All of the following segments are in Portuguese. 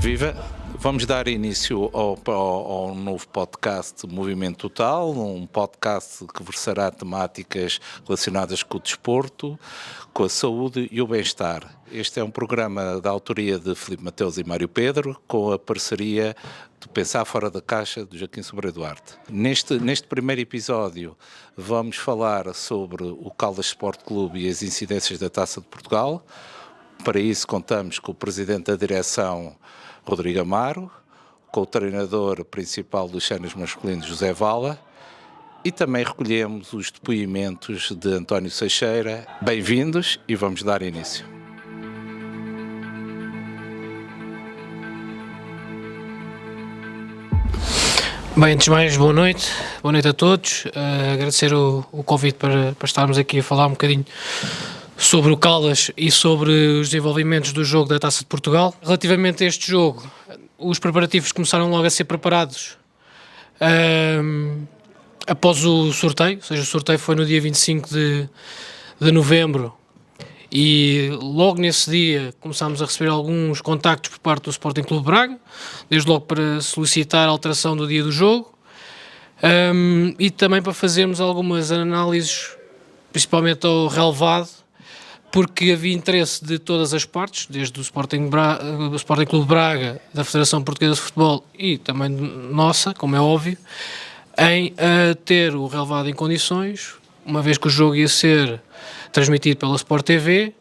Viva! Vamos dar início ao novo podcast Movimento Total, um podcast que versará temáticas relacionadas com o desporto, com a saúde e o bem-estar. Este é um programa da autoria de Filipe Mateus e Mário Pedro, com a parceria de Pensar Fora da Caixa de Joaquim Sobreira Duarte. Neste primeiro episódio vamos falar sobre o Caldas Sport Clube e as incidências da Taça de Portugal. Para isso contamos com o presidente da direção, Rodrigo Amaro, com o treinador principal dos séniores masculinos, José Vala, e também recolhemos os depoimentos de António Seixeira. Bem-vindos e vamos dar início. Bem, antes de mais, boa noite a todos. Agradecer o convite para estarmos aqui a falar um bocadinho sobre o Caldas e sobre os desenvolvimentos do jogo da Taça de Portugal. Relativamente a este jogo, os preparativos começaram logo a ser preparados após o sorteio, ou seja, o sorteio foi no dia 25 de novembro e logo nesse dia começámos a receber alguns contactos por parte do Sporting Clube Braga, desde logo para solicitar a alteração do dia do jogo e também para fazermos algumas análises, principalmente ao relevado, porque havia interesse de todas as partes, desde o Sporting Clube Braga, da Federação Portuguesa de Futebol e também nossa, como é óbvio, em ter o relevado em condições, uma vez que o jogo ia ser transmitido pela Sport TV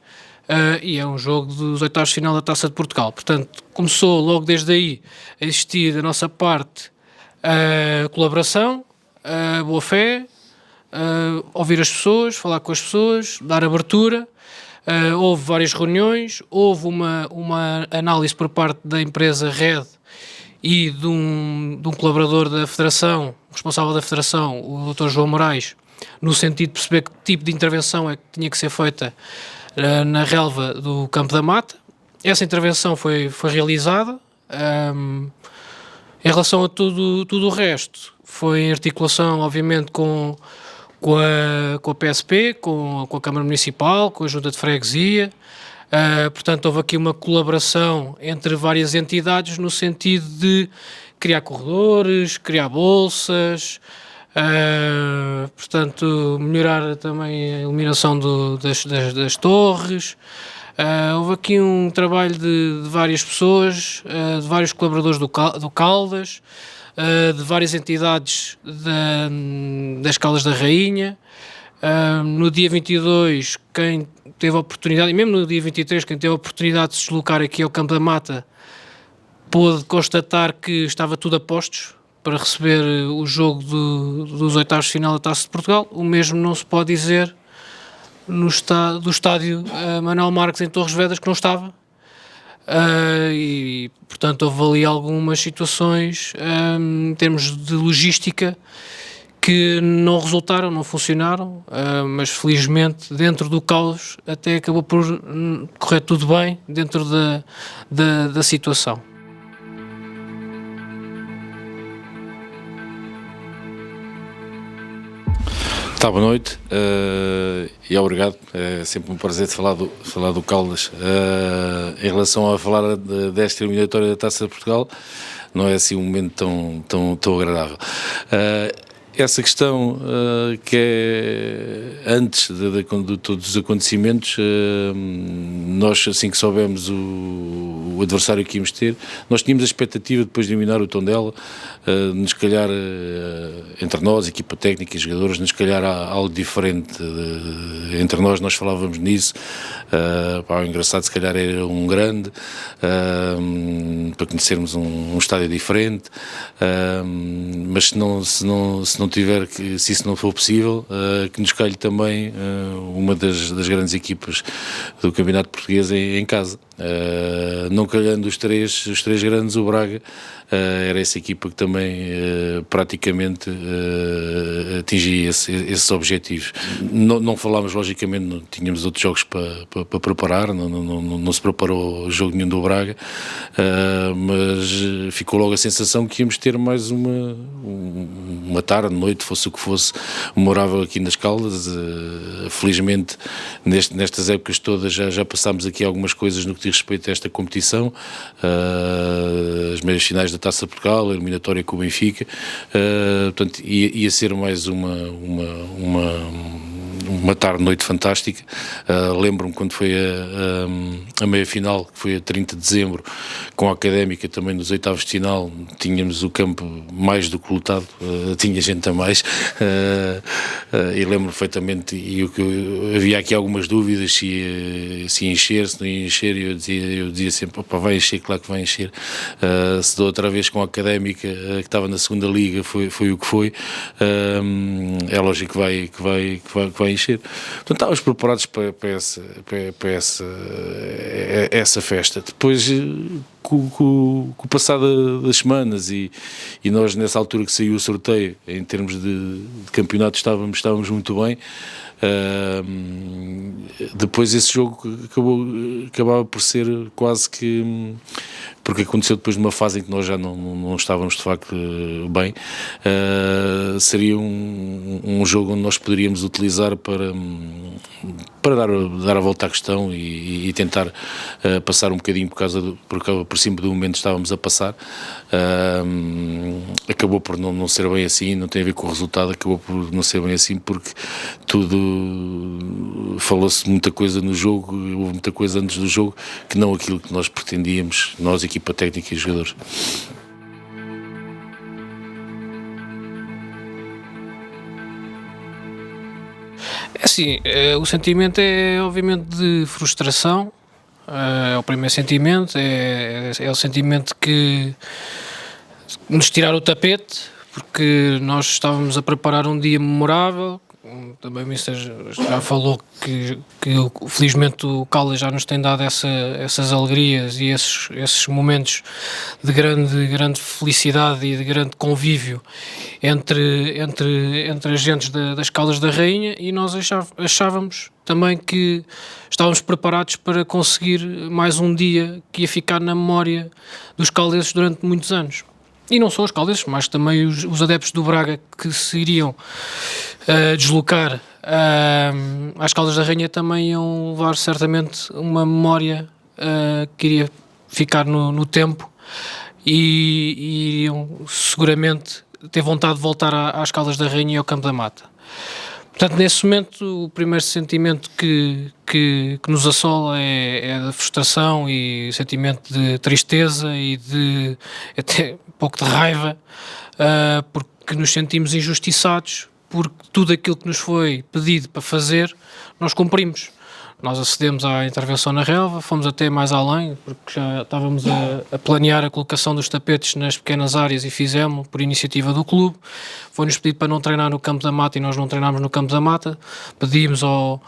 e é um jogo dos oitavos de final da Taça de Portugal. Portanto, começou logo desde aí a existir da nossa parte a colaboração, a boa fé, ouvir as pessoas, falar com as pessoas, dar abertura. Houve várias reuniões, houve uma análise por parte da empresa Red e de um colaborador da Federação, responsável da Federação, o Dr. João Moraes, no sentido de perceber que tipo de intervenção é que tinha que ser feita na relva do Campo da Mata. Essa intervenção foi realizada. Em relação a tudo o resto, foi em articulação, obviamente, com a PSP, com a Câmara Municipal, com a Junta de Freguesia. Portanto, houve aqui uma colaboração entre várias entidades no sentido de criar corredores, criar bolsas, portanto, melhorar também a iluminação das torres. Houve aqui um trabalho de várias pessoas, de vários colaboradores do Caldas, de várias entidades das Caldas da Rainha. No dia 22, quem teve a oportunidade, e mesmo no dia 23, quem teve a oportunidade de se deslocar aqui ao Campo da Mata, pôde constatar que estava tudo a postos para receber o jogo dos oitavos de final da Taça de Portugal. O mesmo não se pode dizer do estádio Manuel Marques em Torres Vedras, que não estava. E, portanto, houve ali algumas situações em termos de logística que não resultaram, não funcionaram, mas felizmente dentro do caos até acabou por correr tudo bem dentro da situação. Boa noite e obrigado, é sempre um prazer de falar do Caldas. Em relação a falar desta eliminatória da Taça de Portugal, não é assim um momento tão agradável. Essa questão que é antes de todos os acontecimentos, nós assim que soubemos o adversário que íamos ter, nós tínhamos a expectativa depois de eliminar o Tondela, nos calhar entre nós, equipa técnica e jogadores, nos calhar há algo diferente entre nós falávamos nisso. O engraçado se calhar era um grande, para conhecermos um estádio diferente, mas se isso não for possível, que nos calhe também uma das grandes equipas do Campeonato Português em casa. Não calhando os três grandes, o Braga era essa equipa que também praticamente atingia esses objetivos. Não falámos, logicamente, não tínhamos outros jogos para preparar, não se preparou jogo nenhum do Braga, mas ficou logo a sensação que íamos ter mais uma tarde, noite, fosse o que fosse, memorável aqui nas Caldas. Felizmente, nestas épocas todas já passámos aqui algumas coisas no que diz respeito a esta competição, as meias finais da Taça de Portugal, a eliminatória com o Benfica, portanto, ia ser mais uma tarde-noite fantástica. Lembro-me quando foi a meia-final, que foi a 30 de dezembro, com a Académica, também nos oitavos de final, tínhamos o campo mais do que lotado, tinha gente a mais, e lembro perfeitamente, havia aqui algumas dúvidas se ia encher, se não ia encher, e eu dizia sempre, opa, vai encher, claro que vai encher. Se da outra vez com a Académica, que estava na segunda liga, foi o que foi, é lógico que vai encher. Portanto, estávamos preparados para essa festa. Depois, com o passar das semanas e nós, nessa altura que saiu o sorteio, em termos de campeonato, estávamos muito bem. Depois esse jogo acabava por ser quase que, porque aconteceu depois de uma fase em que nós já não estávamos de facto bem, seria um jogo onde nós poderíamos utilizar para dar a volta à questão e tentar passar um bocadinho por cima do momento que estávamos a passar. Acabou por não ser bem assim, não tem a ver com o resultado, acabou por não ser bem assim, porque falou-se muita coisa no jogo, houve muita coisa antes do jogo que não aquilo que nós pretendíamos, nós, equipa técnica e jogadores. É assim, o sentimento é obviamente de frustração, é o primeiro sentimento, é o sentimento que nos tiraram o tapete, porque nós estávamos a preparar um dia memorável. Também o Mister já falou que felizmente o Caldas já nos tem dado essas alegrias e esses momentos de grande felicidade e de grande convívio entre agentes das Caldas da Rainha, e nós achávamos também que estávamos preparados para conseguir mais um dia que ia ficar na memória dos caldenses durante muitos anos. E não só os caldenses, mas também os adeptos do Braga que se iriam deslocar às Caldas da Rainha também iam levar certamente uma memória que iria ficar no tempo, e iriam seguramente ter vontade de voltar às Caldas da Rainha e ao Campo da Mata. Portanto, nesse momento, o primeiro sentimento que nos assola é da frustração e sentimento de tristeza e de até um pouco de raiva, porque nos sentimos injustiçados, porque tudo aquilo que nos foi pedido para fazer, nós cumprimos. Nós acedemos à intervenção na relva, fomos até mais além, porque já estávamos a planear a colocação dos tapetes nas pequenas áreas e fizemos por iniciativa do clube. Foi-nos pedido para não treinar no Campo da Mata e nós não treinámos no Campo da Mata. Pedimos ao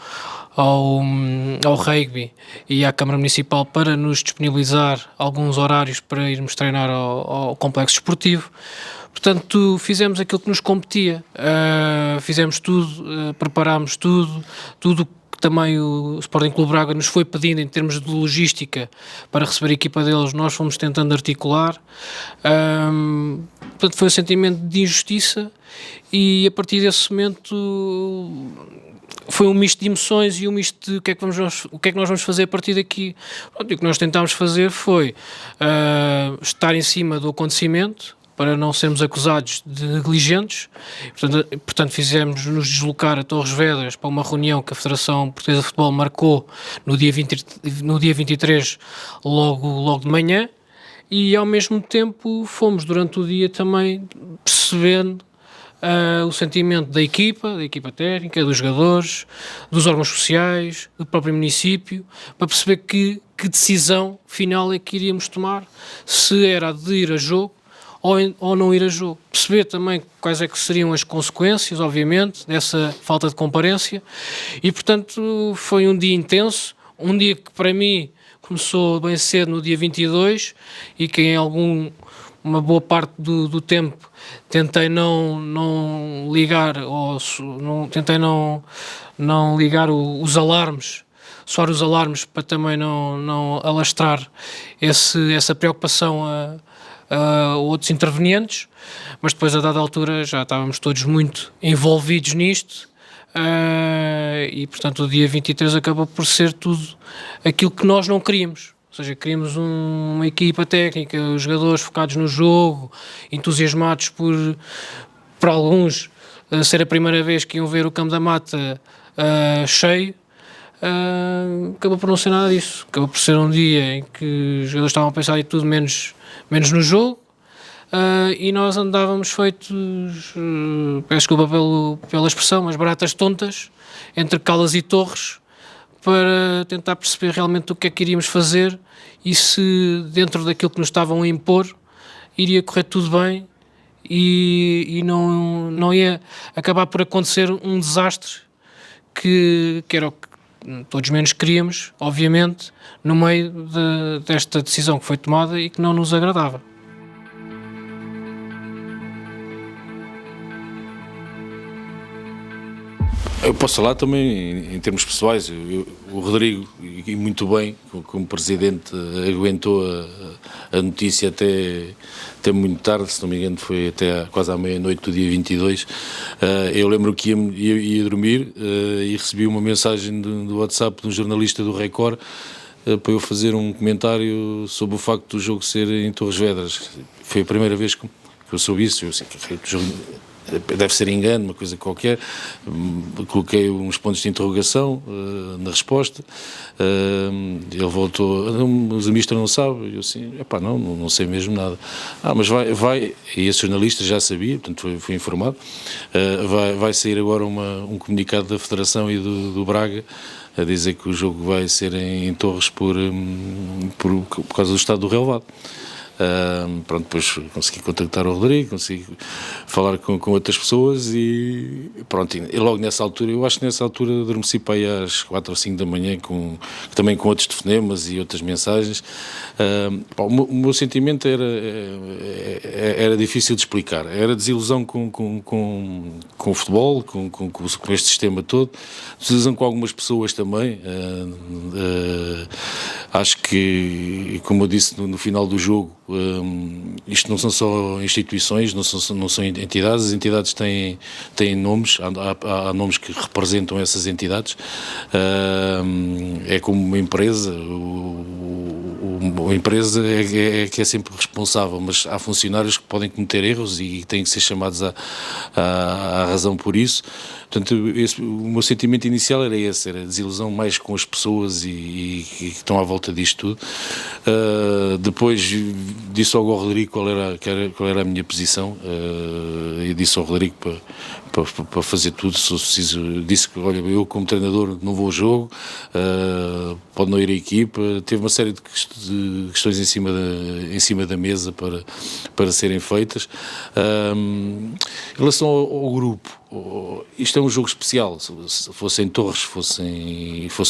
rugby e à Câmara Municipal para nos disponibilizar alguns horários para irmos treinar ao complexo esportivo. Portanto, fizemos aquilo que nos competia, fizemos tudo, preparámos tudo também o Sporting Clube Braga nos foi pedindo em termos de logística para receber a equipa deles, nós fomos tentando articular. Portanto, foi um sentimento de injustiça, e a partir desse momento foi um misto de emoções e um misto de o que é que nós vamos fazer a partir daqui. E o que nós tentámos fazer foi estar em cima do acontecimento, para não sermos acusados de negligentes. Portanto, fizemos-nos deslocar a Torres Vedras para uma reunião que a Federação Portuguesa de Futebol marcou no dia 23, logo de manhã, e ao mesmo tempo fomos durante o dia também percebendo o sentimento da equipa técnica, dos jogadores, dos órgãos sociais, do próprio município, para perceber que decisão final é que iríamos tomar, se era de ir a jogo ou não ir a jogo. Perceber também quais é que seriam as consequências, obviamente, dessa falta de comparência, e portanto foi um dia intenso, um dia que para mim começou bem cedo no dia 22, e que em uma boa parte do tempo tentei não ligar, tentei não ligar os alarmes, soar os alarmes, para também não alastrar essa preocupação outros intervenientes, mas depois a dada altura já estávamos todos muito envolvidos nisto, e portanto o dia 23 acabou por ser tudo aquilo que nós não queríamos. Ou seja, queríamos uma equipa técnica, os jogadores focados no jogo, entusiasmados por alguns ser a primeira vez que iam ver o Campo da Mata cheio. Acabou por não ser nada disso. Acabou por ser um dia em que os jogadores estavam a pensar em tudo menos no jogo, e nós andávamos feitos, peço desculpa pela expressão, mas baratas tontas, entre Caldas e Torres, para tentar perceber realmente o que é que iríamos fazer e se dentro daquilo que nos estavam a impor iria correr tudo bem e não ia acabar por acontecer um desastre que era o que todos menos queríamos, obviamente, no meio desta decisão que foi tomada e que não nos agradava. Eu posso falar também em termos pessoais. O Rodrigo, e muito bem, como presidente, aguentou a notícia até muito tarde, se não me engano foi até quase à meia-noite do dia 22. Eu lembro que ia dormir e recebi uma mensagem do WhatsApp de um jornalista do Record para eu fazer um comentário sobre o facto do jogo ser em Torres Vedras. Foi a primeira vez que eu soube isso. Eu sei que deve ser engano, uma coisa qualquer. Coloquei uns pontos de interrogação na resposta. Ele voltou, mas o mister não sabe. Eu assim, não sei mesmo nada. Mas vai, e esse jornalista já sabia, portanto foi informado. Vai sair agora um comunicado da Federação e do Braga a dizer que o jogo vai ser em Torres por causa do estado do relevado. Depois consegui contactar o Rodrigo, consegui falar com outras pessoas e pronto, e logo nessa altura, eu acho que nessa altura adormeci para aí às 4 ou 5 da manhã também com outros telefonemas e outras mensagens. O meu sentimento era difícil de explicar, era desilusão com o futebol, com este sistema todo, desilusão com algumas pessoas também. Acho que, como eu disse no final do jogo, isto não são só instituições, não são entidades, as entidades têm nomes, há nomes que representam essas entidades, é como uma empresa, a empresa é que é sempre responsável, mas há funcionários que podem cometer erros e têm que ser chamados à razão por isso. Portanto, o meu sentimento inicial era esse, era desilusão mais com as pessoas e que estão à volta disto tudo. Depois disse ao Rodrigo qual era a minha posição, e disse ao Rodrigo para fazer tudo, se preciso. Disse que, olha, eu como treinador não vou ao jogo, pode não ir à equipa. Teve uma série de questões em cima da mesa para serem feitas. Em relação ao grupo, isto é um jogo especial. Se fosse em Torres, fosse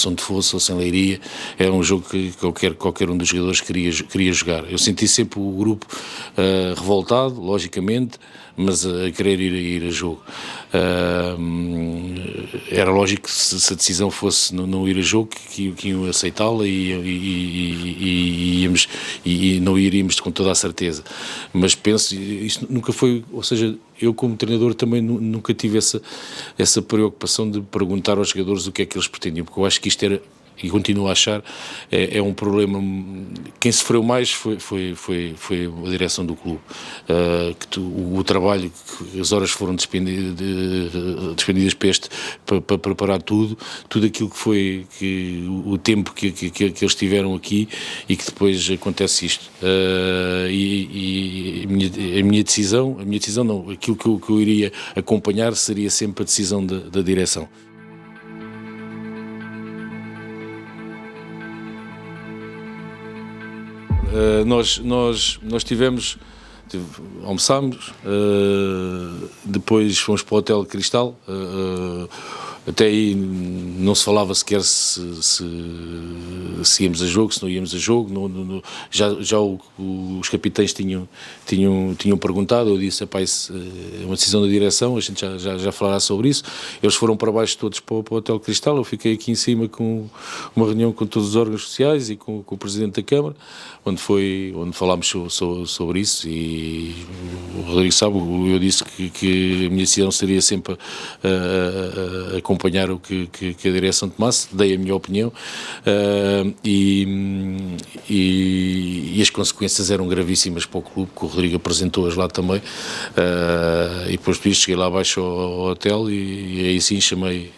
onde fosse em Leiria, era um jogo que qualquer um dos jogadores queria jogar. Eu senti sempre o grupo revoltado, logicamente, mas a querer ir a jogo. Era lógico que se a decisão fosse não ir a jogo, que iam aceitá-la e não iríamos com toda a certeza. Mas penso, isto nunca foi, ou seja, eu como treinador também nunca tive essa preocupação de perguntar aos jogadores o que é que eles pretendiam, porque eu acho que isto era, e continuo a achar, é um problema. Quem sofreu mais foi a direção do clube, o trabalho, as horas foram despendidas para preparar tudo aquilo que foi o tempo que eles tiveram aqui e que depois acontece isto. E a minha decisão não, aquilo que eu iria acompanhar seria sempre a decisão da direção. Nós almoçámos, depois fomos para o Hotel Cristal, Até aí não se falava sequer se íamos a jogo, se não íamos a jogo. Já os capitães tinham perguntado. Eu disse: isso é uma decisão da direção, a gente já falará sobre isso. Eles foram para baixo todos para o Hotel Cristal. Eu fiquei aqui em cima com uma reunião com todos os órgãos sociais e com o Presidente da Câmara, onde falámos sobre isso. E o Rodrigo sabe, eu disse que a minha decisão seria sempre acompanhar o que a direção tomasse. Dei a minha opinião, e as consequências eram gravíssimas para o clube, que o Rodrigo apresentou-as lá também, e depois disso cheguei lá abaixo ao hotel e aí sim chamei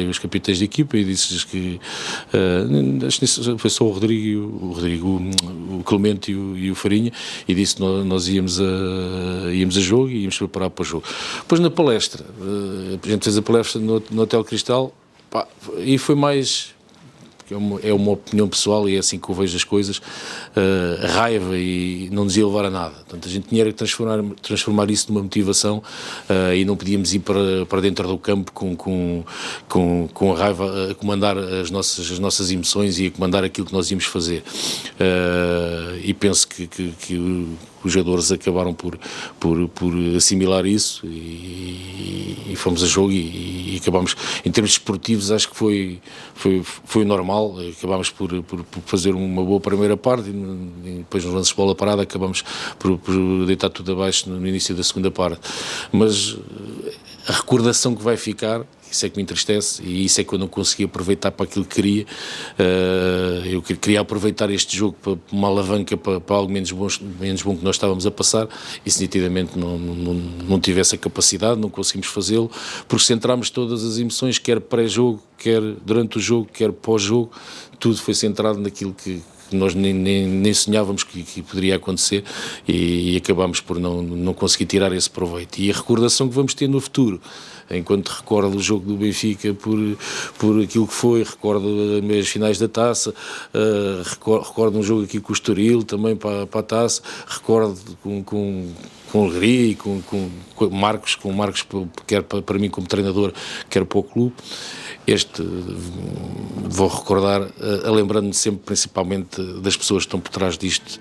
os capitães de equipa e disse-lhes que acho que foi só o Rodrigo, o Clemente e o Farinha, e disse que nós íamos a jogo e íamos preparar para o jogo. Depois na palestra, a gente fez a palestra no Hotel Cristal, e foi mais, é uma opinião pessoal e é assim que eu vejo as coisas, raiva, e não nos ia levar a nada. Portanto, a gente tinha que transformar isso numa motivação, e não podíamos ir para dentro do campo com a raiva, a comandar as nossas emoções e a comandar aquilo que nós íamos fazer. E penso que os jogadores acabaram por assimilar isso e fomos a jogo e acabámos, em termos esportivos, acho que foi normal. Acabámos por fazer uma boa primeira parte e depois nos lances de bola parada acabámos por deitar tudo abaixo no início da segunda parte. Mas a recordação que vai ficar, isso é que me entristece, e isso é que eu não consegui aproveitar para aquilo que queria. Eu queria aproveitar este jogo para uma alavanca para algo menos bom que nós estávamos a passar, e se nitidamente não tive essa capacidade, não conseguimos fazê-lo, porque centrámos todas as emoções, quer pré-jogo, quer durante o jogo, quer pós-jogo, tudo foi centrado naquilo que nós nem sonhávamos que poderia acontecer, e acabámos por não conseguir tirar esse proveito. E a recordação que vamos ter no futuro, enquanto recordo o jogo do Benfica por aquilo que foi, recordo as finais da Taça, recordo um jogo aqui com o Estoril também para a Taça, recordo com alegria e com Marcos, quer para mim como treinador, quer para o clube. Vou recordar, lembrando-me sempre principalmente das pessoas que estão por trás disto.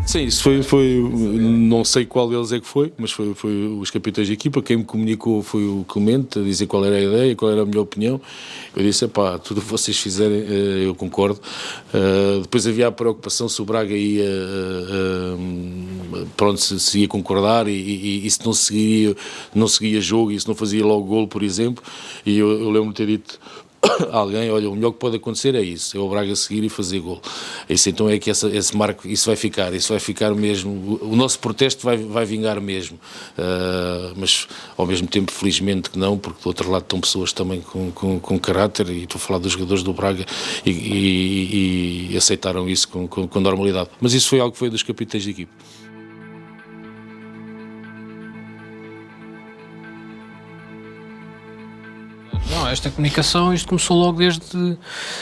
Sim, isso foi, não sei qual deles é que foi, mas foi os capitães de equipa. Quem me comunicou foi o Clemente, a dizer qual era a ideia, qual era a minha opinião. Eu disse: tudo o que vocês fizerem, eu concordo. Depois havia a preocupação se o Braga ia, se ia concordar e se não seguia jogo, e se não fazia logo golo, por exemplo. E eu lembro-me de ter dito a alguém: olha, o melhor que pode acontecer é isso, é o Braga seguir e fazer golo. Isso então é que esse marco, isso vai ficar mesmo, o nosso protesto vai vingar mesmo, mas ao mesmo tempo felizmente que não, porque do outro lado estão pessoas também com caráter, e estou a falar dos jogadores do Braga, e aceitaram isso com normalidade. Mas isso foi algo que foi dos capitães de equipe. Não, esta comunicação, isto começou logo desde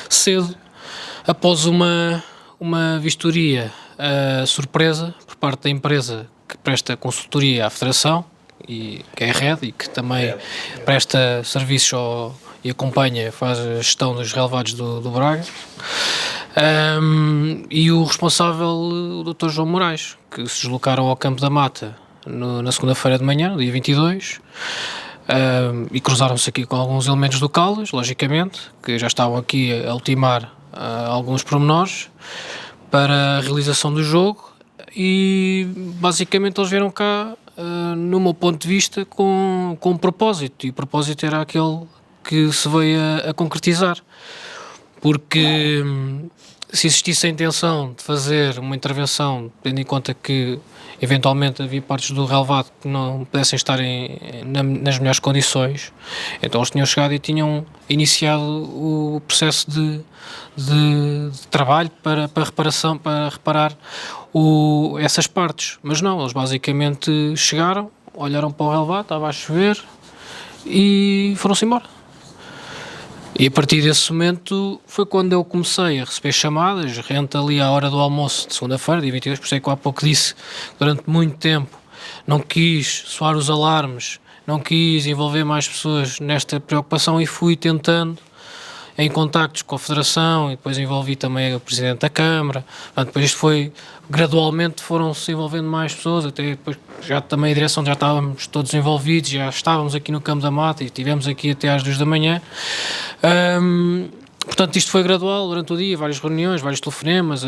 cedo, após uma vistoria surpresa por parte da empresa que presta consultoria à Federação, que é a Red, e que também presta serviços e acompanha, faz a gestão dos relevados do Braga, e o responsável, o Dr. João Moraes, que se deslocaram ao Campo da Mata na segunda-feira de manhã, no dia 22, e cruzaram-se aqui com alguns elementos do Caldas, logicamente, que já estavam aqui a ultimar alguns pormenores para a realização do jogo, e basicamente eles vieram cá, no meu ponto de vista, com um propósito, e o propósito era aquele que se veio a concretizar, porque se existisse a intenção de fazer uma intervenção, tendo em conta que eventualmente havia partes do relevado que não pudessem estar nas melhores condições, então eles tinham chegado e tinham iniciado o processo de trabalho para reparação, para reparar essas partes. Mas não, eles basicamente chegaram, olharam para o relevado, estava a chover, e foram-se embora. E a partir desse momento foi quando eu comecei a receber chamadas, rente ali à hora do almoço de segunda-feira, dia 22, por isso é que eu há pouco disse, durante muito tempo não quis soar os alarmes, não quis envolver mais pessoas nesta preocupação e fui tentando em contactos com a Federação e depois envolvi também o Presidente da Câmara. Portanto, depois isto foi, gradualmente foram-se envolvendo mais pessoas, até depois já também a direção já estávamos todos envolvidos, já estávamos aqui no Campo da Mata e estivemos aqui até às 2 da manhã. Portanto, isto foi gradual durante o dia, várias reuniões, vários telefonemas,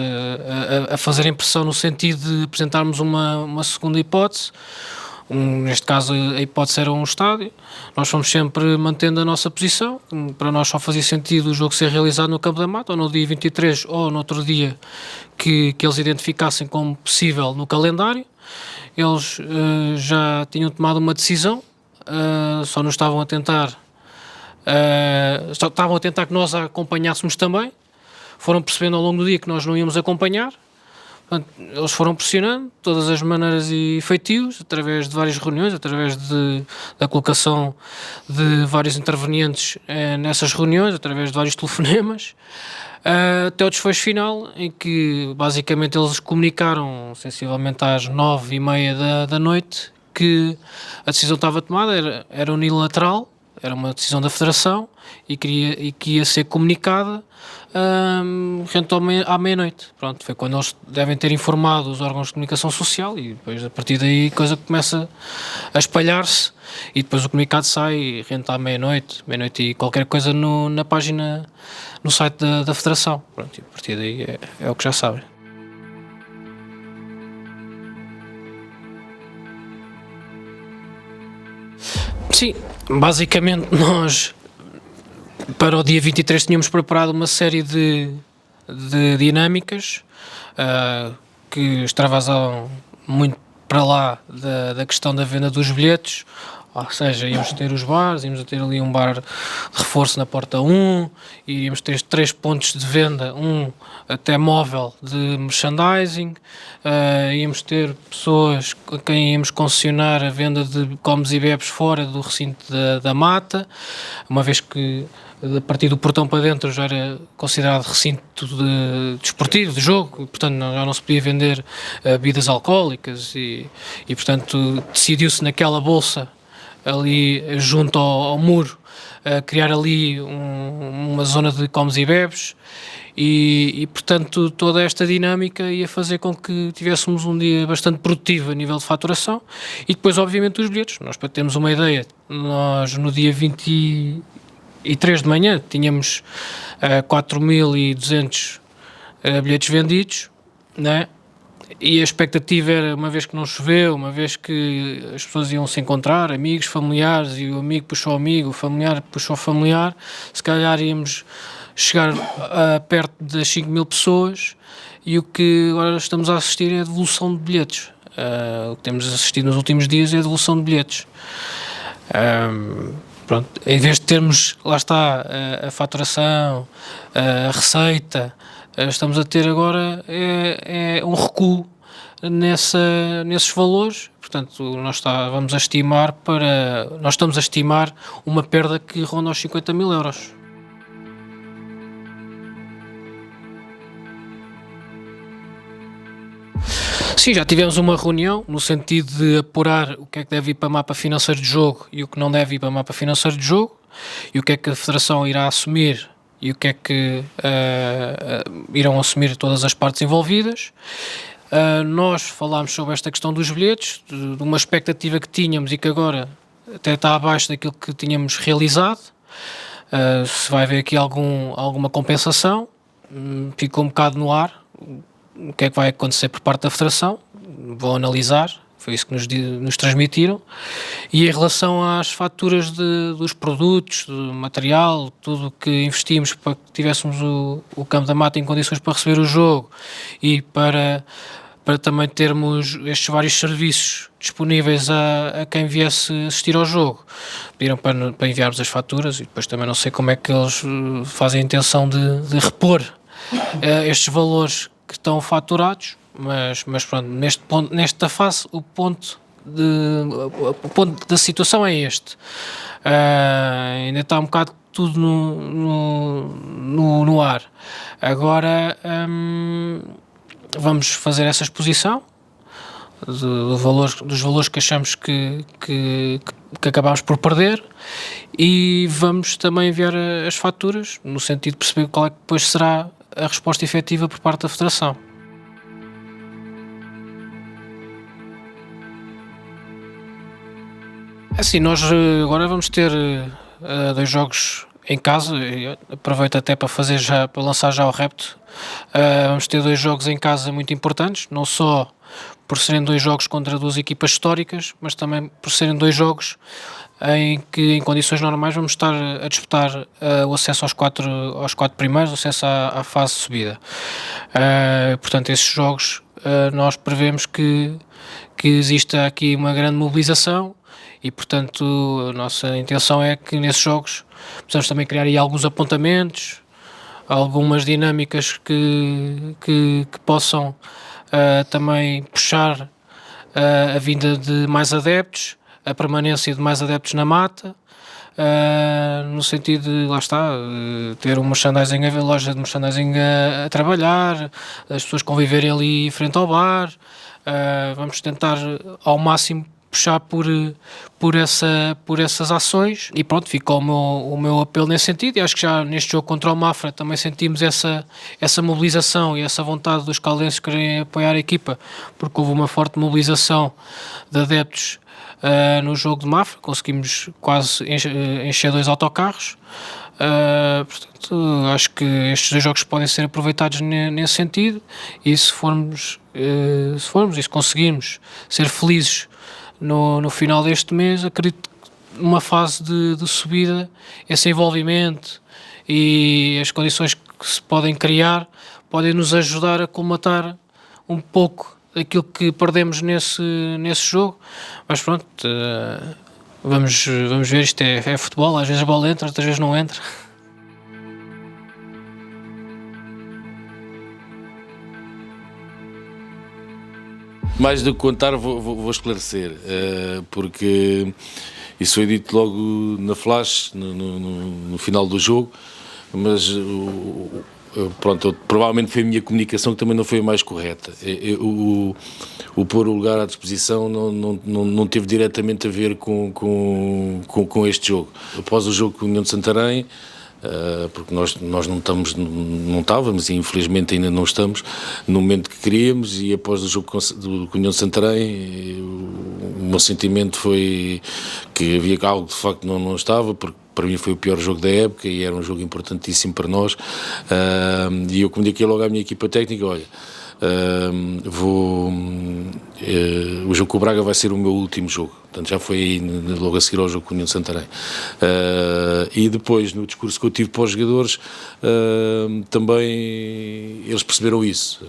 a fazerem pressão no sentido de apresentarmos uma segunda hipótese. Neste caso a hipótese era um estádio. Nós fomos sempre mantendo a nossa posição. Para nós só fazia sentido o jogo ser realizado no Campo da Mata, ou no dia 23 ou no outro dia que eles identificassem como possível no calendário. Eles já tinham tomado uma decisão, só nos estavam a tentar que nós a acompanhássemos também. Foram percebendo ao longo do dia que nós não íamos acompanhar. Portanto, eles foram pressionando de todas as maneiras e feitios, através de várias reuniões, através da colocação de vários intervenientes nessas reuniões, através de vários telefonemas, até o desfecho final, em que basicamente eles comunicaram, sensivelmente às 9h30 da noite, que a decisão estava tomada, era unilateral, era uma decisão da Federação e que ia ser comunicada rente à meia-noite. Pronto, foi quando eles devem ter informado os órgãos de comunicação social e depois a partir daí a coisa começa a espalhar-se e depois o comunicado sai rente à meia-noite e qualquer coisa na página, no site da Federação. Pronto, e a partir daí é o que já sabem. Sim, basicamente nós para o dia 23 tínhamos preparado uma série de dinâmicas que extravasavam muito para lá da questão da venda dos bilhetes, ou seja, íamos ter os bares, íamos ter ali um bar de reforço na porta 1, iríamos ter 3 pontos de venda, um até móvel de merchandising, íamos ter pessoas a quem íamos concessionar a venda de comes e bebes fora do recinto da mata, uma vez que a partir do portão para dentro já era considerado recinto desportivo, de jogo, portanto já não se podia vender bebidas alcoólicas e portanto decidiu-se naquela bolsa ali junto ao muro criar ali uma zona de comes e bebes e portanto toda esta dinâmica ia fazer com que tivéssemos um dia bastante produtivo a nível de faturação e depois obviamente os bilhetes. Nós, para termos uma ideia, nós no dia 23 de manhã tínhamos 4.200 bilhetes vendidos, né? E a expectativa era, uma vez que não choveu, uma vez que as pessoas iam se encontrar, amigos, familiares, e o amigo puxou o amigo, o familiar puxou o familiar, se calhar íamos chegar perto das 5.000 pessoas, e o que agora estamos a assistir é a devolução de bilhetes. O que temos assistido nos últimos dias é a devolução de bilhetes. Pronto, em vez de termos, lá está, a faturação, a receita, estamos a ter agora um recuo nesses valores. Portanto, nós estamos a estimar uma perda que ronda aos 50.000 euros. Sim, já tivemos uma reunião no sentido de apurar o que é que deve ir para mapa financeiro de jogo e o que não deve ir para mapa financeiro de jogo e o que é que a Federação irá assumir e o que é que irão assumir todas as partes envolvidas. Nós falámos sobre esta questão dos bilhetes, de uma expectativa que tínhamos e que agora até está abaixo daquilo que tínhamos realizado. Se vai haver aqui alguma compensação, ficou um bocado no ar. O que é que vai acontecer por parte da Federação? Vou analisar, foi isso que nos transmitiram. E em relação às faturas dos produtos, do material, tudo o que investimos para que tivéssemos o Campo da Mata em condições para receber o jogo e para também termos estes vários serviços disponíveis a quem viesse assistir ao jogo. Pediram para enviarmos as faturas e depois também não sei como é que eles fazem a intenção de repor estes valores que estão faturados, mas pronto, nesta fase o ponto da situação é este. Ainda está um bocado tudo no ar. Agora vamos fazer essa exposição, dos valores que achamos que acabámos por perder, e vamos também enviar as faturas, no sentido de perceber qual é que depois será a resposta efetiva por parte da Federação. Assim, nós agora vamos ter 2 jogos em casa, e aproveito até para lançar já o repto. Vamos ter 2 jogos em casa muito importantes, não só por serem 2 jogos contra 2 equipas históricas, mas também por serem 2 jogos em que, em condições normais, vamos estar a disputar o acesso aos 4 primeiros, o acesso à fase de subida. Portanto, esses jogos, nós prevemos que exista aqui uma grande mobilização, e portanto a nossa intenção é que nesses jogos possamos também criar aí alguns apontamentos, algumas dinâmicas que possam também puxar a vinda de mais adeptos, a permanência de mais adeptos na mata, no sentido de, lá está, ter um merchandising, a loja de merchandising a trabalhar, as pessoas conviverem ali frente ao bar. Vamos tentar ao máximo puxar por essas ações, e pronto, fica o meu apelo nesse sentido. E acho que já neste jogo contra o Mafra também sentimos essa mobilização e essa vontade dos caldenses querem apoiar a equipa, porque houve uma forte mobilização de adeptos no jogo de Mafra, conseguimos quase encher 2 autocarros. Portanto, acho que estes 2 jogos podem ser aproveitados nesse sentido, e se formos e se conseguirmos ser felizes no final deste mês, acredito que numa fase de subida, esse envolvimento e as condições que se podem criar podem nos ajudar a colmatar um pouco aquilo que perdemos nesse jogo. Mas pronto, vamos ver, isto é futebol, às vezes a bola entra, outras vezes não entra. Mais do que contar, vou esclarecer, porque isso foi dito logo na flash, no final do jogo, mas pronto, provavelmente foi a minha comunicação que também não foi a mais correta. O pôr o lugar à disposição não teve diretamente a ver com este jogo. Após o jogo com a União de Santarém, porque nós não estávamos e infelizmente ainda não estamos no momento que queríamos, e após o jogo com a União de Santarém o meu sentimento foi que havia algo de facto não estava, porque para mim foi o pior jogo da época e era um jogo importantíssimo para nós, e eu comuniquei logo à minha equipa técnica: olha, o jogo com o Braga vai ser o meu último jogo. Portanto, já foi aí, logo a seguir ao jogo com o União de Santarém. E depois, no discurso que eu tive para os jogadores, também eles perceberam isso.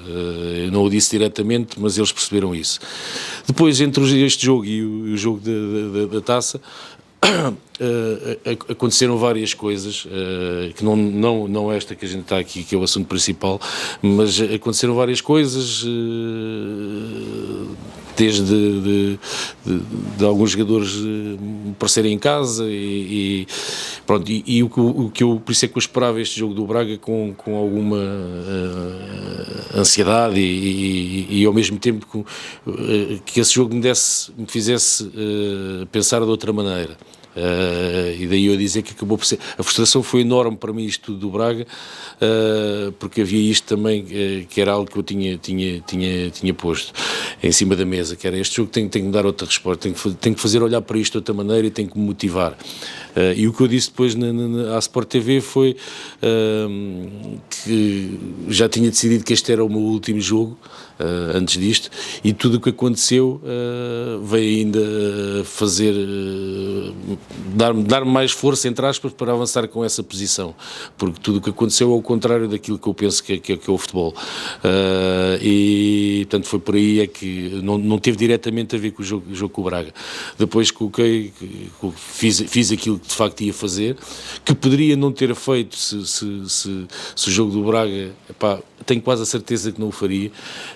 Eu não o disse diretamente, mas eles perceberam isso. Depois, entre este jogo e o jogo da Taça, aconteceram várias coisas, que não esta que a gente está aqui, que é o assunto principal, mas aconteceram várias coisas, desde de alguns jogadores aparecerem em casa e pronto, e o que eu, por isso é que eu esperava este jogo do Braga com alguma ansiedade e ao mesmo tempo que esse jogo me fizesse pensar de outra maneira. E daí eu dizer que acabou por ser, a frustração foi enorme para mim, isto do Braga, porque havia isto também, que era algo que eu tinha posto em cima da mesa, que era: este jogo tem que me dar outra resposta, tem que fazer olhar para isto de outra maneira e tem que me motivar. E o que eu disse depois à Sport TV foi que já tinha decidido que este era o meu último jogo antes disto, e tudo o que aconteceu veio ainda fazer dar-me mais força, entre aspas, para avançar com essa posição, porque tudo o que aconteceu é ao contrário daquilo que eu penso que é o futebol, e portanto foi por aí, é que não teve diretamente a ver com o jogo com o Braga. Depois coloquei, fiz aquilo que de facto ia fazer, que poderia não ter feito se o jogo do Braga, epá, tenho quase a certeza que não o faria,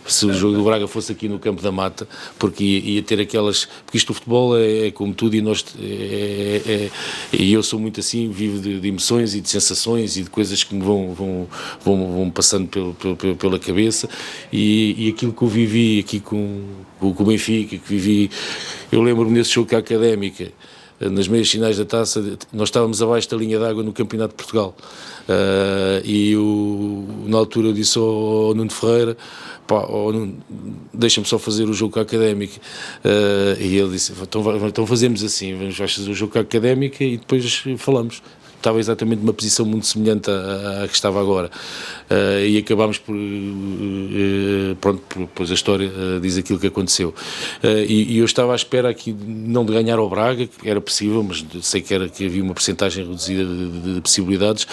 se o jogo do Braga fosse aqui no Campo da Mata, porque ia ter aquelas, porque isto do futebol é como tudo, e nós e eu sou muito assim, vivo de emoções e de sensações e de coisas que me vão passando pela cabeça, e aquilo que eu vivi aqui com o Benfica, que vivi, eu lembro-me desse jogo com a Académica, nas meias finais da Taça, nós estávamos abaixo da linha d'água no Campeonato de Portugal, e na altura eu disse ao Nuno Ferreira, pá, deixa-me só fazer o jogo com a Académica, e ele disse, então fazemos assim, vais fazer o jogo com a Académica e depois falamos. Estava exatamente numa posição muito semelhante à que estava agora, e acabámos por, pronto, depois a história diz aquilo que aconteceu, e eu estava à espera aqui não de ganhar ao Braga, que era possível, mas sei que havia uma percentagem reduzida de possibilidades,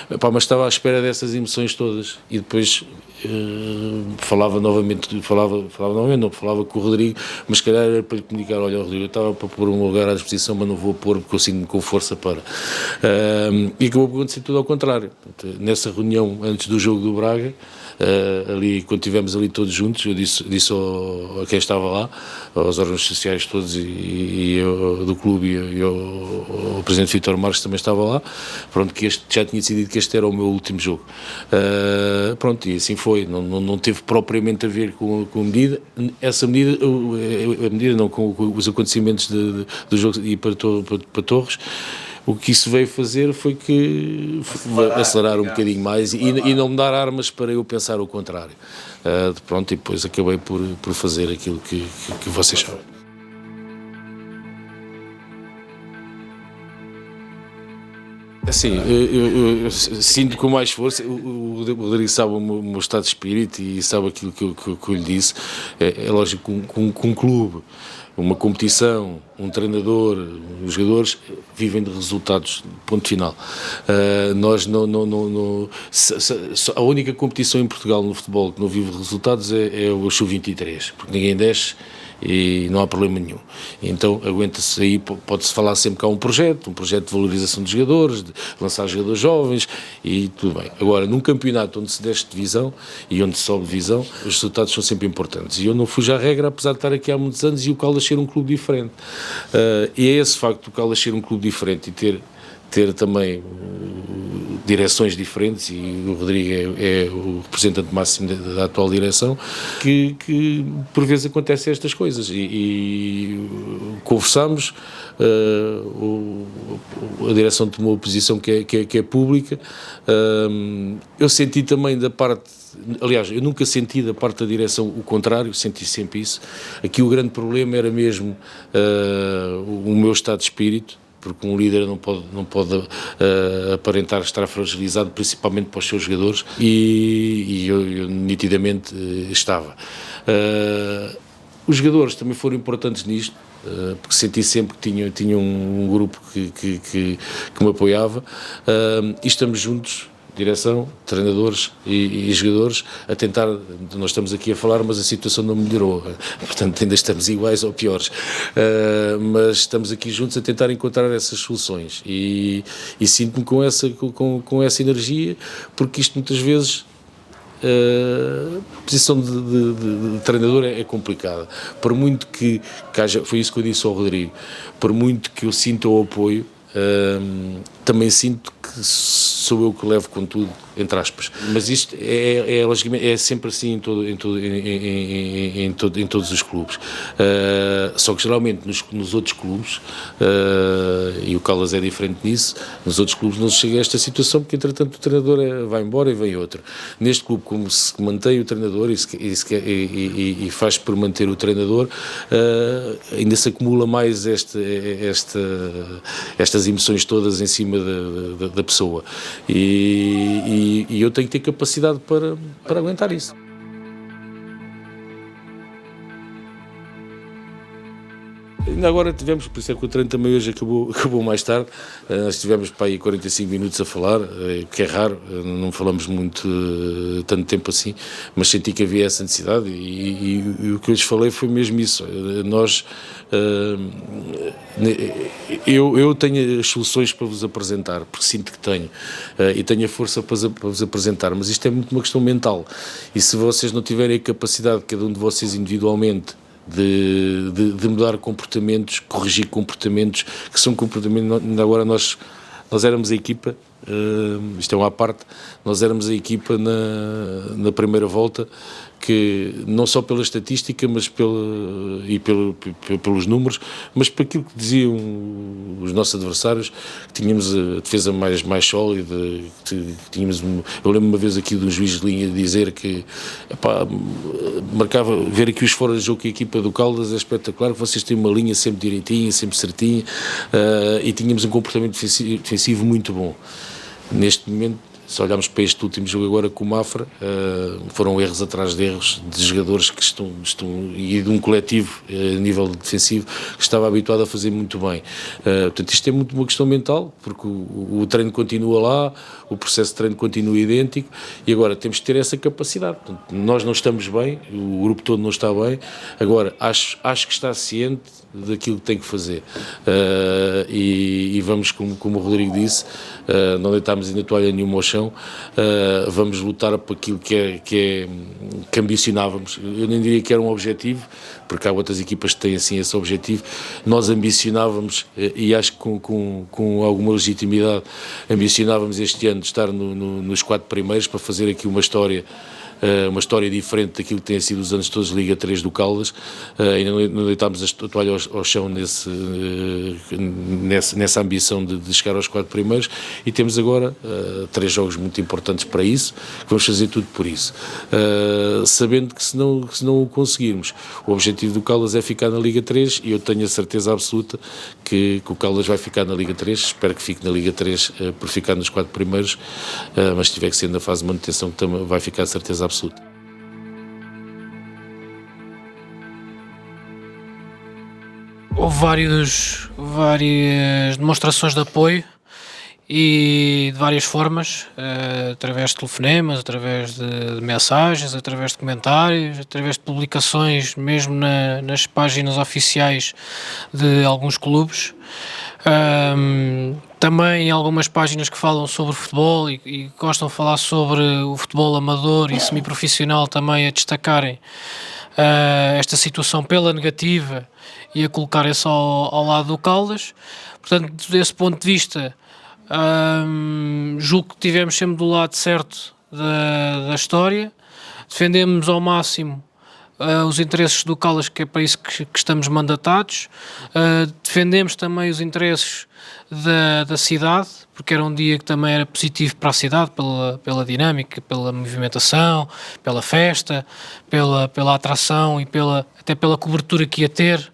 mas estava à espera dessas emoções todas, e depois falava com o Rodrigo, mas se calhar era para lhe comunicar, olha Rodrigo, eu estava para pôr um lugar à disposição, mas não vou pôr porque eu sinto-me com força para, e acabou por acontecer tudo ao contrário. Nessa reunião antes do jogo do Braga, ali, quando estivemos ali todos juntos, eu disse a quem estava lá, aos órgãos sociais todos e do clube, e ao presidente Vítor Marques também estava lá, pronto, que já tinha decidido que este era o meu último jogo, pronto, e assim foi, não teve propriamente a ver com a medida, a medida não, com os acontecimentos do jogo e para Torres. O que isso veio fazer foi que acelerar um bocadinho mais e não me dar armas para eu pensar o contrário. Pronto, e depois acabei por fazer aquilo que vocês sabem. Assim, eu sinto com mais força, o Rodrigo sabe o meu estado de espírito e sabe aquilo que eu lhe disse. É lógico que um clube, uma competição, um treinador, os jogadores vivem de resultados, ponto final. Nós a única competição em Portugal no futebol que não vive de resultados é o Sub-23, porque ninguém desce e não há problema nenhum. Então aguenta-se aí, pode-se falar sempre que há um projeto de valorização dos jogadores, de lançar jogadores jovens e tudo bem. Agora, num campeonato onde se desce divisão e onde se sobe divisão, os resultados são sempre importantes. E eu não fujo à regra, apesar de estar aqui há muitos anos e o Caldas ser um clube diferente. E é esse facto do Caldas ser um clube diferente e ter também direções diferentes, e o Rodrigo é o representante máximo da atual direção, que por vezes acontecem estas coisas e conversamos, a direção tomou a posição que é pública. Eu senti também da parte, aliás, eu nunca senti da parte da direção o contrário, senti sempre isso. Aqui o grande problema era mesmo o meu estado de espírito, porque um líder não pode aparentar estar fragilizado, principalmente para os seus jogadores, e eu nitidamente estava. Os jogadores também foram importantes nisto, porque senti sempre que tinha um grupo que me apoiava, e estamos juntos, direção, treinadores e jogadores, a tentar. Nós estamos aqui a falar, mas a situação não melhorou, portanto ainda estamos iguais ou piores, mas estamos aqui juntos a tentar encontrar essas soluções, e sinto-me com essa energia, porque isto muitas vezes, a posição de treinador é complicada, por muito que haja, foi isso que eu disse ao Rodrigo, por muito que eu sinta o apoio, também sinto que sou eu que levo com tudo, entre aspas. Mas isto logicamente, é sempre assim em todos os clubes. Só que geralmente nos outros clubes, e o Caldas é diferente nisso, nos outros clubes não se chega a esta situação, porque entretanto o treinador vai embora e vem outro. Neste clube, como se mantém o treinador e faz por manter o treinador, ainda se acumula mais estas emoções todas em cima da pessoa, e eu tenho que ter capacidade para aguentar isso. ainda agora tivemos, por isso é que o treino também hoje acabou mais tarde, nós tivemos para aí 45 minutos a falar, que é raro, não falamos muito, tanto tempo assim, mas senti que havia essa necessidade e o que eu lhes falei foi mesmo isso. Nós, eu tenho as soluções para vos apresentar, porque sinto que tenho, e tenho a força para vos apresentar, mas isto é muito uma questão mental, e se vocês não tiverem a capacidade, cada um de vocês individualmente, de mudar comportamentos, corrigir comportamentos, que são comportamentos, ainda agora nós éramos a equipa, isto é uma parte, nós éramos a equipa na primeira volta, que não só pela estatística, mas pelos números, mas por aquilo que diziam os nossos adversários, que tínhamos a defesa mais sólida, que tínhamos, eu lembro uma vez aqui de um juiz de linha dizer que, marcava, ver aqui os fora de jogo que a equipa do Caldas é espetacular, que vocês têm uma linha sempre direitinha, sempre certinha, e tínhamos um comportamento defensivo muito bom. Neste momento, se olharmos para este último jogo agora com o Mafra, foram erros atrás de erros de jogadores que estão e de um coletivo a nível defensivo que estava habituado a fazer muito bem. Portanto, isto é muito uma questão mental, porque o treino continua lá, o processo de treino continua idêntico e agora temos que ter essa capacidade. Portanto, nós não estamos bem, o grupo todo não está bem, agora acho que está ciente daquilo que tem que fazer e vamos, como o Rodrigo disse, não deitámos ainda toalha nenhuma ao chão, vamos lutar por aquilo que ambicionávamos. Eu nem diria que era um objetivo, porque há outras equipas que têm assim esse objetivo. Nós ambicionávamos, e acho que com alguma legitimidade, ambicionávamos este ano de estar nos 4 primeiros para fazer aqui uma história diferente daquilo que tem sido os anos todos de Liga 3 do Caldas. Ainda não deitámos a toalha ao chão nessa ambição de chegar aos 4 primeiros e temos agora 3 jogos muito importantes para isso, que vamos fazer tudo por isso, sabendo que se não o conseguirmos, o objetivo do Caldas é ficar na Liga 3 e eu tenho a certeza absoluta que o Caldas vai ficar na Liga 3, espero que fique na Liga 3 por ficar nos 4 primeiros, mas se tiver que ser na fase de manutenção que também vai ficar a certeza absoluta. Houve várias demonstrações de apoio e de várias formas, através de telefonemas, através de mensagens, através de comentários, através de publicações, mesmo nas páginas oficiais de alguns clubes. Também algumas páginas que falam sobre futebol e gostam de falar sobre o futebol amador e semiprofissional também a destacarem esta situação pela negativa e a colocarem-se ao lado do Caldas. Portanto, desse ponto de vista, julgo que estivemos sempre do lado certo da história, defendemos ao máximo os interesses do Caldas, que é para isso que estamos mandatados, defendemos também os interesses da cidade, porque era um dia que também era positivo para a cidade, pela dinâmica, pela movimentação, pela festa, pela atração e até pela cobertura que ia ter,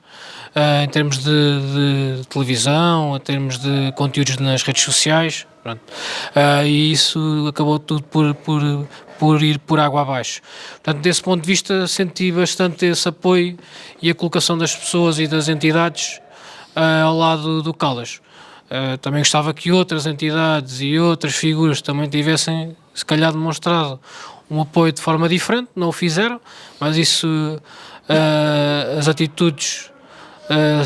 em termos de televisão, em termos de conteúdos nas redes sociais, pronto. E isso acabou tudo por ir por água abaixo. Portanto, desse ponto de vista, senti bastante esse apoio e a colocação das pessoas e das entidades ao lado do Caldas. Também gostava que outras entidades e outras figuras também tivessem, se calhar, demonstrado um apoio de forma diferente, não o fizeram, mas isso, as atitudes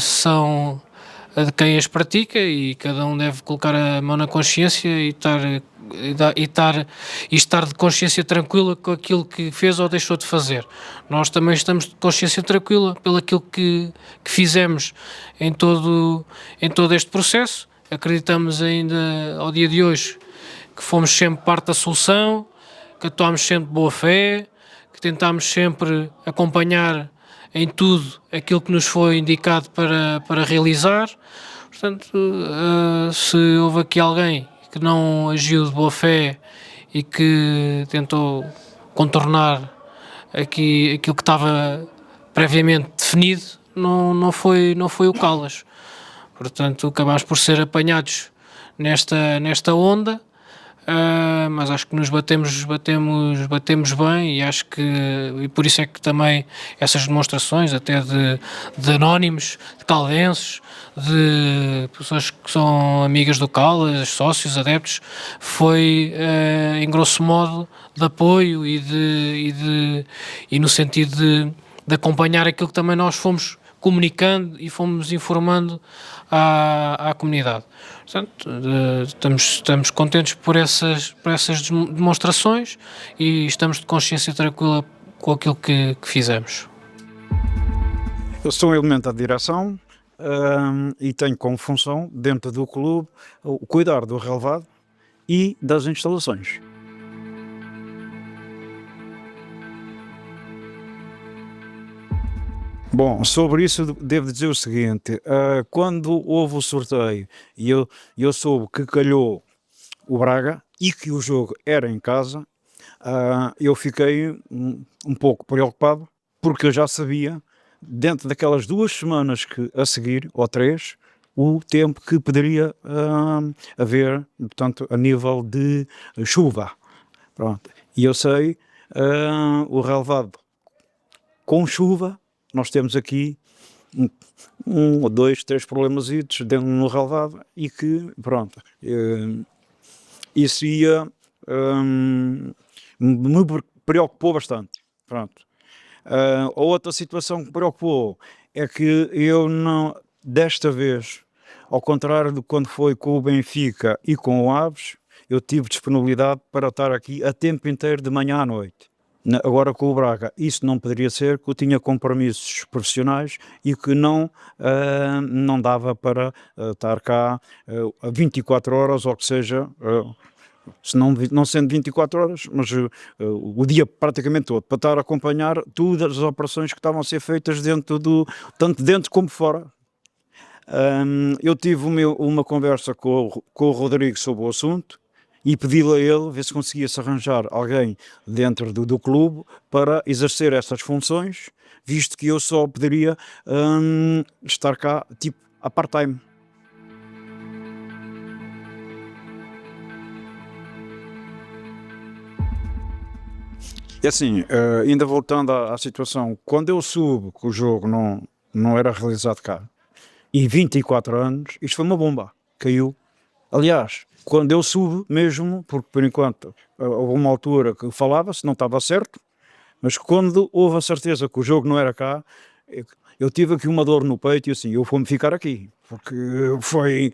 são de quem as pratica e cada um deve colocar a mão na consciência e estar de consciência tranquila com aquilo que fez ou deixou de fazer. Nós também estamos de consciência tranquila pelo aquilo que fizemos em todo este processo. Acreditamos ainda ao dia de hoje que fomos sempre parte da solução, que atuámos sempre de boa fé, que tentámos sempre acompanhar em tudo aquilo que nos foi indicado para realizar. Portanto, se houve aqui alguém que não agiu de boa fé e que tentou contornar aqui aquilo que estava previamente definido, não foi o Caldas. Portanto, acabámos por ser apanhados nesta onda, mas acho que nos batemos bem, e acho que e por isso é que também essas demonstrações até de anónimos, de caldenses, de pessoas que são amigas do Caldas, sócios, adeptos, foi em grosso modo de apoio e no sentido de acompanhar aquilo que também nós fomos comunicando e fomos informando à comunidade. Portanto, estamos contentes por essas demonstrações e estamos de consciência tranquila com aquilo que fizemos. Eu sou um elemento da direção e tenho como função, dentro do clube, o cuidar do relevado e das instalações. Bom, sobre isso devo dizer o seguinte, quando houve o sorteio e eu soube que calhou o Braga e que o jogo era em casa, eu fiquei um pouco preocupado, porque eu já sabia, dentro daquelas 2 semanas que a seguir, ou 3, o tempo que poderia haver, portanto, a nível de chuva. Pronto. E eu sei, o relevado com chuva, nós temos aqui 1 ou 2, 3 problemasitos dentro no relevado e que, pronto, isso me preocupou bastante. Pronto. A outra situação que me preocupou é que eu não, desta vez, ao contrário de quando foi com o Benfica e com o Aves, eu tive disponibilidade para estar aqui a tempo inteiro, de manhã à noite. Agora com o Braga, isso não poderia ser, que eu tinha compromissos profissionais e que não dava para estar cá a 24 horas, ou que seja, se não sendo 24 horas, mas o dia praticamente todo, para estar a acompanhar todas as operações que estavam a ser feitas tanto dentro como fora. Eu tive uma conversa com o Rodrigo sobre o assunto e pedi-lhe a ele ver se conseguia-se arranjar alguém dentro do clube para exercer essas funções, visto que eu só poderia estar cá tipo a part-time. E assim, ainda voltando à situação, quando eu soube que o jogo não era realizado cá, e 24 anos, isto foi uma bomba, caiu. Aliás, quando eu soube mesmo, porque por enquanto houve uma altura que falava-se, não estava certo, mas quando houve a certeza que o jogo não era cá, eu tive aqui uma dor no peito e assim, eu vou-me ficar aqui, porque foi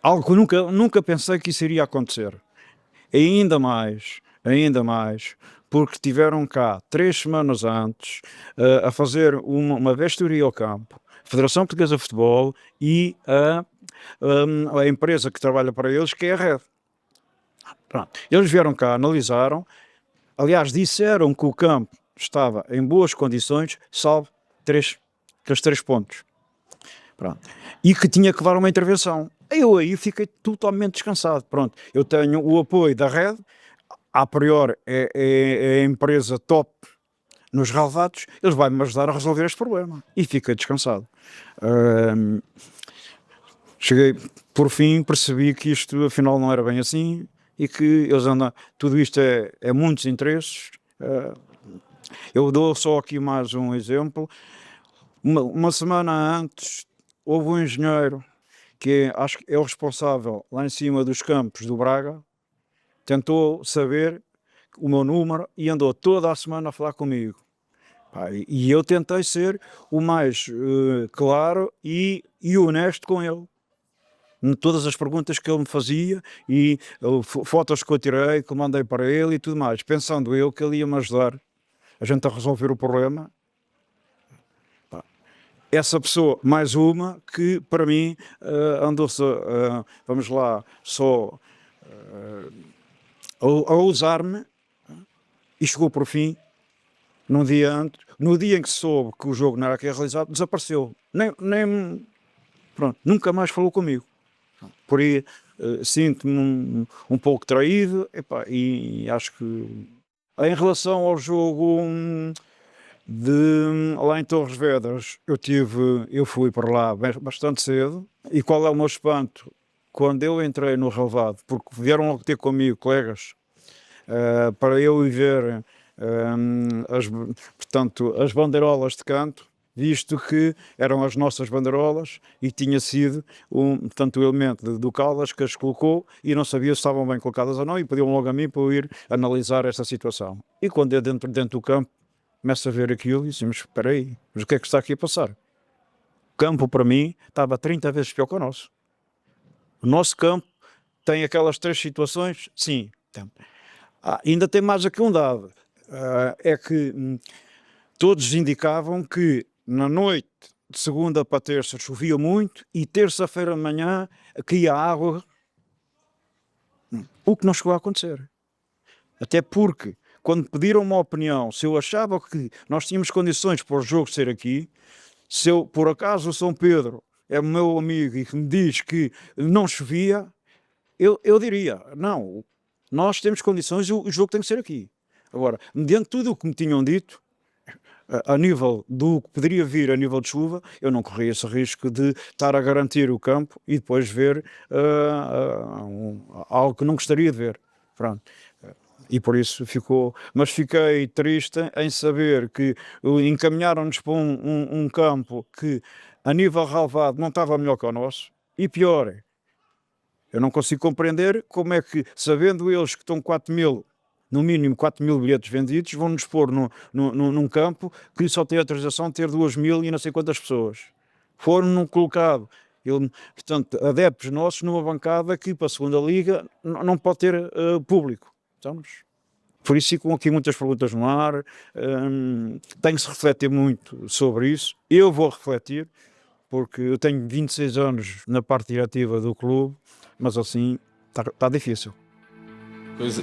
algo que eu nunca pensei que isso iria acontecer. Ainda mais, porque tiveram cá 3 semanas antes a fazer uma vistoria ao campo, Federação Portuguesa de Futebol e a empresa que trabalha para eles, que é a Red. Pronto. Eles vieram cá, analisaram, aliás, disseram que o campo estava em boas condições, salvo aqueles 3 pontos. Pronto. E que tinha que levar uma intervenção. Eu aí fiquei totalmente descansado. Pronto. Eu tenho o apoio da Red, a priori é a empresa top nos relevados, eles vão-me ajudar a resolver este problema. E fiquei descansado. Cheguei, por fim, percebi que isto afinal não era bem assim e que eles andam, tudo isto é muitos interesses. Eu dou só aqui mais um exemplo. Uma semana antes, houve um engenheiro que acho que é o responsável lá em cima dos campos do Braga, tentou saber o meu número e andou toda a semana a falar comigo. E eu tentei ser o mais claro e honesto com ele. Em todas as perguntas que ele me fazia e fotos que eu tirei, que eu mandei para ele e tudo mais, pensando eu que ele ia me ajudar a gente a resolver o problema. Essa pessoa, mais uma, que para mim andou-se, vamos lá, só a usar-me e chegou por fim, no dia em que soube que o jogo não era aqui realizado, desapareceu. Pronto, nunca mais falou comigo. Por aí sinto-me um pouco traído e acho que em relação ao jogo lá em Torres Vedras, eu fui para lá bastante cedo e qual é o meu espanto quando eu entrei no relevado, porque vieram logo ter comigo colegas, para eu ir ver portanto, as bandeirolas de canto, visto que eram as nossas bandeirolas e tinha sido portanto, o elemento do Caldas que as colocou e não sabia se estavam bem colocadas ou não, e pediam logo a mim para eu ir analisar esta situação. E quando eu dentro do campo começo a ver aquilo e disse, mas espera aí, mas o que é que está aqui a passar? O campo para mim estava 30 vezes pior que o nosso. O nosso campo tem aquelas 3 situações, sim, tem. Ainda tem mais aqui um dado, é que todos indicavam que na noite de segunda para terça chovia muito e terça-feira de manhã caía água, o que não chegou a acontecer. Até porque, quando pediram uma opinião, se eu achava que nós tínhamos condições para o jogo ser aqui, se eu, por acaso o São Pedro é meu amigo e que me diz que não chovia, eu diria, não, nós temos condições e o jogo tem que ser aqui. Agora, mediante tudo o que me tinham dito, a nível do que poderia vir a nível de chuva, eu não corria esse risco de estar a garantir o campo e depois ver algo que não gostaria de ver. Pronto. E por isso ficou, mas fiquei triste em saber que encaminharam-nos para um campo que a nível relevado não estava melhor que o nosso, e pior, eu não consigo compreender como é que, sabendo eles que estão 4.000, no mínimo 4.000 bilhetes vendidos, vão-nos pôr num campo que só tem autorização de ter 2.000 e não sei quantas pessoas. Foram colocado, portanto, adeptos nossos numa bancada que para a segunda liga não pode ter público. Estamos? Por isso ficam aqui muitas perguntas no ar, tem que se refletir muito sobre isso. Eu vou refletir, porque eu tenho 26 anos na parte diretiva do clube, mas assim está difícil. Pois,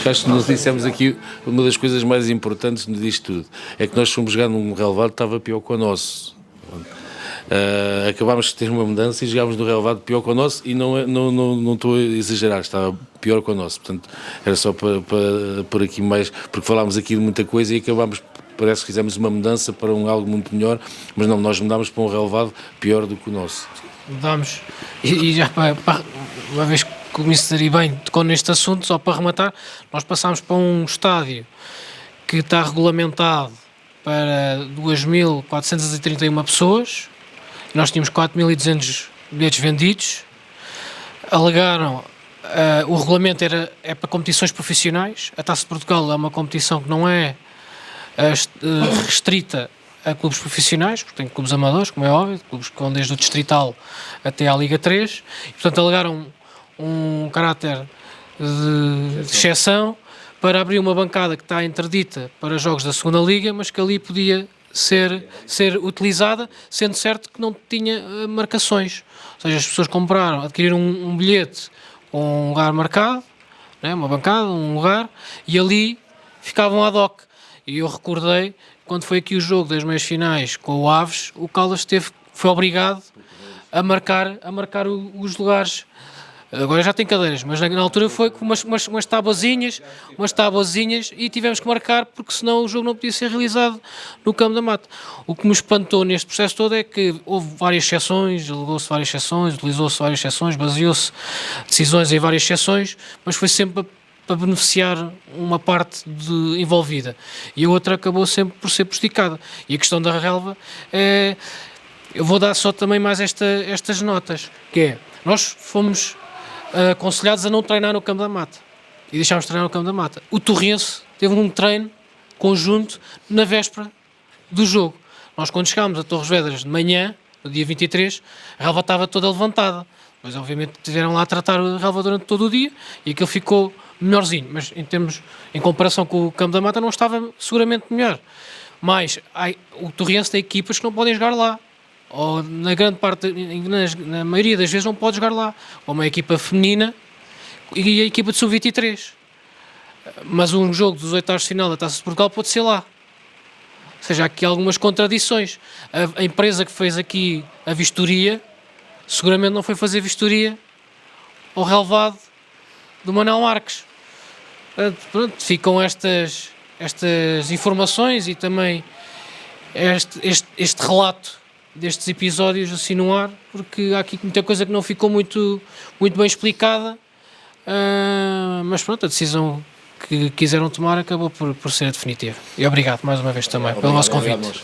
acho que nós dissemos aqui uma das coisas mais importantes disto tudo, é que nós fomos jogar num relevado que estava pior que o nosso. Acabámos de ter uma mudança e jogámos no relevado pior que o nosso, e não estou a exagerar, estava pior que o nosso, portanto era só para por aqui mais, porque falámos aqui de muita coisa e acabámos, parece que fizemos uma mudança para algo muito melhor, mas não, nós mudámos para um relevado pior do que o nosso. Mudámos, e já para uma vez que o Comissário bem tocou neste assunto, só para rematar, nós passámos para um estádio que está regulamentado para 2.431 pessoas, nós tínhamos 4.200 bilhetes vendidos, alegaram, o regulamento é para competições profissionais, a Taça de Portugal é uma competição que não é restrita a clubes profissionais, porque tem clubes amadores, como é óbvio, clubes que vão desde o Distrital até à Liga 3, e, portanto alegaram um caráter de exceção para abrir uma bancada que está interdita para jogos da segunda Liga, mas que ali podia ser utilizada, sendo certo que não tinha marcações. Ou seja, as pessoas adquiriram um bilhete com um lugar marcado, né, uma bancada, um lugar, e ali ficavam ad hoc. E eu recordei, quando foi aqui o jogo das meias finais com o Aves, o Caldas foi obrigado a marcar os lugares. Agora já tem cadeiras, mas na altura foi com umas tabuazinhas, e tivemos que marcar, porque senão o jogo não podia ser realizado no Campo da Mata. O que me espantou neste processo todo é que houve várias exceções, alegou-se várias exceções, utilizou-se várias exceções, baseou-se decisões em várias exceções, mas foi sempre para beneficiar uma parte envolvida, e a outra acabou sempre por ser prejudicada. E a questão da relva é... Eu vou dar só também mais estas notas, que é, nós fomos aconselhados a não treinar no Campo da Mata, e deixámos de treinar no Campo da Mata. O Torrense teve um treino conjunto na véspera do jogo. Nós, quando chegámos a Torres Vedras de manhã, no dia 23, a relva estava toda levantada, mas obviamente tiveram lá a tratar a relva durante todo o dia, e aquilo ficou melhorzinho, mas em comparação com o Campo da Mata não estava seguramente melhor. Mas o Torrense tem equipas que não podem jogar lá, ou na grande parte, na maioria das vezes não pode jogar lá, ou uma equipa feminina e a equipa de sub-23, mas um jogo dos oitavos de final da Taça de Portugal pode ser lá. Ou seja, há aqui algumas contradições. A empresa que fez aqui a vistoria seguramente não foi fazer vistoria ao relevado do Manuel Marques. Pronto, ficam estas informações e também este relato destes episódios assim no ar, porque há aqui muita coisa que não ficou muito bem explicada, mas pronto, a decisão que quiseram tomar acabou por ser definitiva. E obrigado mais uma vez também pelo vosso convite.